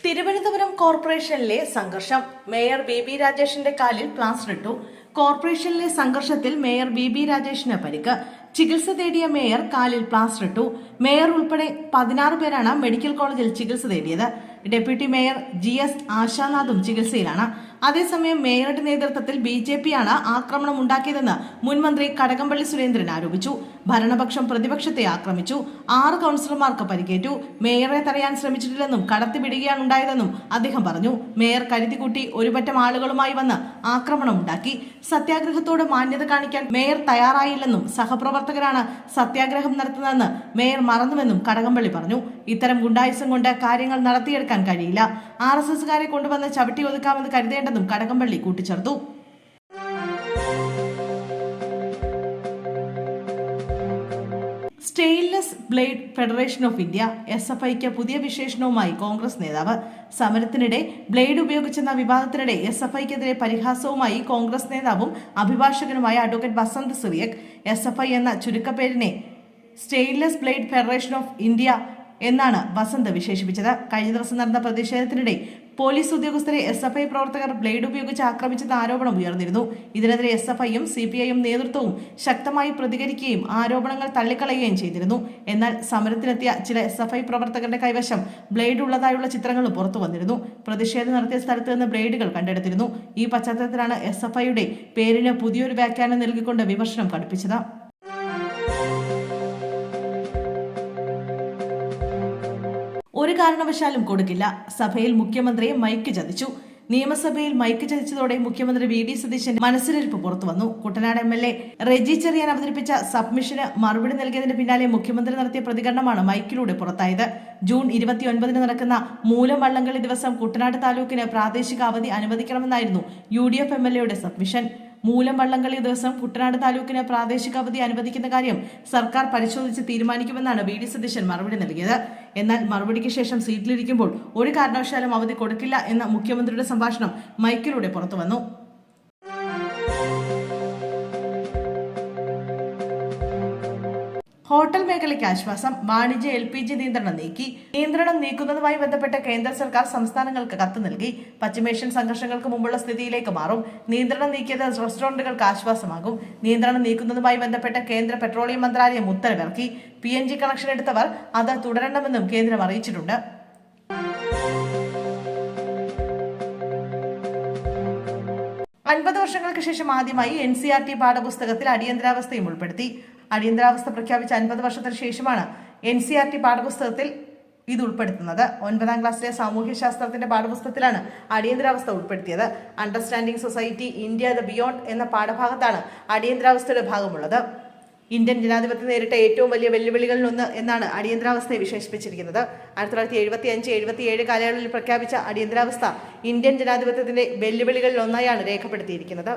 തിരുവനന്തപുരം കോർപ്പറേഷനിലെ സംഘർഷം. Mayor B രാജേഷിന്റെ കാലിൽ പ്ലാസ്റ്റർ ഇട്ടു. കോർപ്പറേഷനിലെ സംഘർഷത്തിൽ മേയർ ബി രാജേഷിന് പരിക്ക്. ചികിത്സ തേടിയ മേയർ കാലിൽ പ്ലാസ്റ്റർ ഇട്ടു. മേയർ ഉൾപ്പെടെ 16 പേരാണ് മെഡിക്കൽ കോളേജിൽ ചികിത്സ തേടിയത്. ഡെപ്യൂട്ടി മേയർ GS ആശാനാഥും ചികിത്സയിലാണ്. അതേസമയം മേയറുടെ നേതൃത്വത്തിൽ BJP ആണ് ആക്രമണം ഉണ്ടാക്കിയതെന്ന് മുൻമന്ത്രി കടകംപള്ളി സുരേന്ദ്രൻ ആരോപിച്ചു. ഭരണപക്ഷം പ്രതിപക്ഷത്തെ ആക്രമിച്ചു. 6 കൌൺസിലർമാർക്ക് പരിക്കേറ്റു. മേയറെ തടയാൻ ശ്രമിച്ചിട്ടില്ലെന്നും കടത്തിവിടുകയാണ് ഉണ്ടായതെന്നും അദ്ദേഹം പറഞ്ഞു. മേയർ കരുതിക്കൂട്ടി ഒരുപറ്റം ആളുകളുമായി വന്ന് ആക്രമണം ഉണ്ടാക്കി. സത്യാഗ്രഹത്തോട് മാന്യത കാണിക്കാൻ മേയർ തയ്യാറായില്ലെന്നും സഹപ്രവർത്തകരാണ് സത്യാഗ്രഹം നടത്തുന്നതെന്ന് മേയർ മറന്നുവെന്നും കടകംപള്ളി പറഞ്ഞു. ഇത്തരം ഗുണ്ടായുസം കൊണ്ട് കാര്യങ്ങൾ നടത്തിയെടുക്കാൻ കഴിയില്ല. RSSകാരെ കൊണ്ടുവന്ന് ചവിട്ടി ഒതുക്കാമെന്ന് കരുതേണ്ടെന്നും കടകംപള്ളി കൂട്ടിച്ചേർത്തു. Stainless blade federation of India SFIക്ക് പുതിയ വിശേഷണവുമായി കോൺഗ്രസ് നേതാവ്. സമരത്തിനിടെ ബ്ലേഡ് ഉപയോഗിച്ചെന്ന വിവാദത്തിനിടെ SFIക്കെതിരെ പരിഹാസവുമായി കോൺഗ്രസ് നേതാവും അഭിഭാഷകനുമായ അഡ്വക്കേറ്റ് വസന്ത് സിറിയക്. SFI എന്ന ചുരുക്കപ്പേരിനെ stainless blade federation of India എന്നാണ് വസന്ത് വിശേഷിപ്പിച്ചത്. കഴിഞ്ഞ ദിവസം നടന്ന പ്രതിഷേധത്തിനിടെ പോലീസ് ഉദ്യോഗസ്ഥരെ SFI പ്രവർത്തകർ ബ്ലേഡ് ഉപയോഗിച്ച് ആക്രമിച്ചെന്ന ആരോപണം ഉയർന്നിരുന്നു. ഇതിനെതിരെ SFIയും CPIയും നേതൃത്വവും ശക്തമായി പ്രതികരിക്കുകയും ആരോപണങ്ങൾ തള്ളിക്കളയുകയും ചെയ്തിരുന്നു. എന്നാൽ സമരത്തിനെത്തിയ ചില SFI പ്രവർത്തകരുടെ കൈവശം ബ്ലേഡ് ഉള്ളതായുള്ള ചിത്രങ്ങളും പുറത്തു വന്നിരുന്നു. പ്രതിഷേധം നടത്തിയ സ്ഥലത്ത് നിന്ന് ബ്ലേഡുകൾ കണ്ടെടുത്തിരുന്നു. ഈ പശ്ചാത്തലത്തിലാണ് SFIയുടെ പേരിന് പുതിയൊരു വ്യാഖ്യാനം നൽകിക്കൊണ്ട് വിമർശനം കടുപ്പിച്ചത്. ഒരു കാരണവശാലും കൊടുക്കില്ല. സഭയിൽ മുഖ്യമന്ത്രിയെ മൈക്ക് ചതിച്ചു. നിയമസഭയിൽ മൈക്ക് ചതിച്ചതോടെ മുഖ്യമന്ത്രി VD സതീശന്റെ മനസ്സിലിരിപ്പ് പുറത്തുവന്നു. കുട്ടനാട് MLA റെജി ചെറിയാൻ അവതരിപ്പിച്ച സബ്മിഷന് മറുപടി നൽകിയതിന് പിന്നാലെ മുഖ്യമന്ത്രി നടത്തിയ പ്രതികരണമാണ് മൈക്കിലൂടെ പുറത്തായത്. ജൂൺ 29 നടക്കുന്ന മൂലം വള്ളംകളി ദിവസം കുട്ടനാട് താലൂക്കിന് പ്രാദേശിക അവധി അനുവദിക്കണമെന്നായിരുന്നു UDF MLAയുടെ സബ്മിഷൻ. മൂലം വള്ളംകളി ദിവസം കുട്ടനാട് താലൂക്കിന് പ്രാദേശിക അവധി അനുവദിക്കുന്ന കാര്യം സർക്കാർ പരിശോധിച്ച് തീരുമാനിക്കുമെന്നാണ് VD സതീശൻ മറുപടി നൽകിയത്. എന്നാൽ മറുപടിക്ക് ശേഷം സീറ്റിലിരിക്കുമ്പോൾ ഒരു കാരണവശാലും അവധി കൊടുക്കില്ല എന്ന മുഖ്യമന്ത്രിയുടെ സംഭാഷണം മൈക്കിലൂടെ പുറത്തുവന്നു. ഹോട്ടൽ മേഖലയ്ക്ക് ആശ്വാസം. വാണിജ്യ LPG നിയന്ത്രണം നീക്കി. നിയന്ത്രണം നീക്കുന്നതുമായി ബന്ധപ്പെട്ട് കേന്ദ്ര സർക്കാർ സംസ്ഥാനങ്ങൾക്ക് കത്ത് നൽകി. പശ്ചിമേഷ്യൻ സംഘർഷങ്ങൾക്ക് മുമ്പുള്ള സ്ഥിതിയിലേക്ക് മാറും. നിയന്ത്രണം നീക്കിയത് റെസ്റ്റോറന്റുകൾക്ക് ആശ്വാസമാകും. നിയന്ത്രണം നീക്കുന്നതുമായി ബന്ധപ്പെട്ട് കേന്ദ്ര പെട്രോളിയം മന്ത്രാലയം ഉത്തരവിറക്കി. PNG കണക്ഷൻ എടുത്തവർ അത് തുടരണമെന്നും കേന്ദ്രം അറിയിച്ചിട്ടുണ്ട്. വർഷങ്ങൾക്ക് ശേഷം ആദ്യമായി NCERT പാഠപുസ്തകത്തിൽ അടിയന്തരാവസ്ഥയും ഉൾപ്പെടുത്തി. അടിയന്തരാവസ്ഥ പ്രഖ്യാപിച്ച 50 വർഷത്തിന് ശേഷമാണ് NCERT പാഠപുസ്തകത്തിൽ ഇത് ഉൾപ്പെടുത്തുന്നത്. 9ാം ക്ലാസ്സിലെ സാമൂഹ്യശാസ്ത്രത്തിന്റെ പാഠപുസ്തകത്തിലാണ് അടിയന്തരാവസ്ഥ ഉൾപ്പെടുത്തിയത്. Understanding society India the beyond എന്ന പാഠഭാഗത്താണ് അടിയന്തരാവസ്ഥയുടെ ഭാഗമുള്ളത്. ഇന്ത്യൻ ജനാധിപത്യം നേരിട്ട ഏറ്റവും വലിയ വെല്ലുവിളികളിലൊന്ന് എന്നാണ് അടിയന്തരാവസ്ഥയെ വിശേഷിപ്പിച്ചിരിക്കുന്നത്. 1975-77 കാലയളവിൽ പ്രഖ്യാപിച്ച അടിയന്തരാവസ്ഥ ഇന്ത്യൻ ജനാധിപത്യത്തിന്റെ വെല്ലുവിളികളിൽ ഒന്നായാണ് രേഖപ്പെടുത്തിയിരിക്കുന്നത്.